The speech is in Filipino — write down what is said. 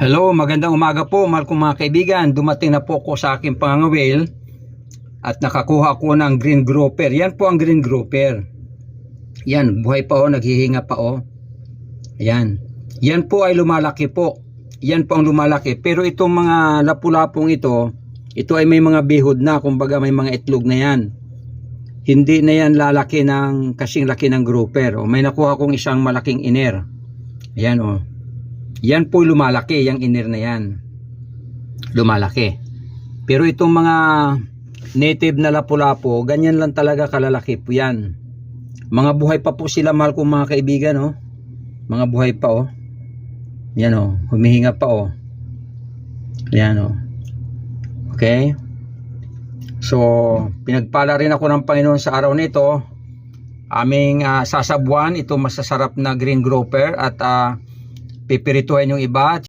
Hello, magandang umaga po mahal kong mga kaibigan. Dumating na po ako sa aking pangangawil at nakakuha ako ng green grouper. Yan po ang green grouper. Yan, buhay pa o, naghihinga pa o. Yan. Yan po ay lumalaki po. Yan po ang lumalaki. Pero itong mga lapu-lapong ito ay may mga bihod na. Kumbaga may mga itlog na yan. Hindi na yan lalaki ng kasing laki ng grouper. O, may nakuha kong isang malaking iner. Ayan o. Yan po lumalaki, yung iner na yan. Lumalaki. Pero itong mga native na lapu-lapo, ganyan lang talaga kalalaki po yan. Mga buhay pa po sila, mahal kong mga kaibigan, oh. Mga buhay pa, oh. Yan, oh. Humihinga pa, oh. Yan, oh. Okay? So, pinagpala rin ako ng Panginoon sa araw nito. Aming sasabuan, ito masasarap na green grouper at pipirituhin yung iba.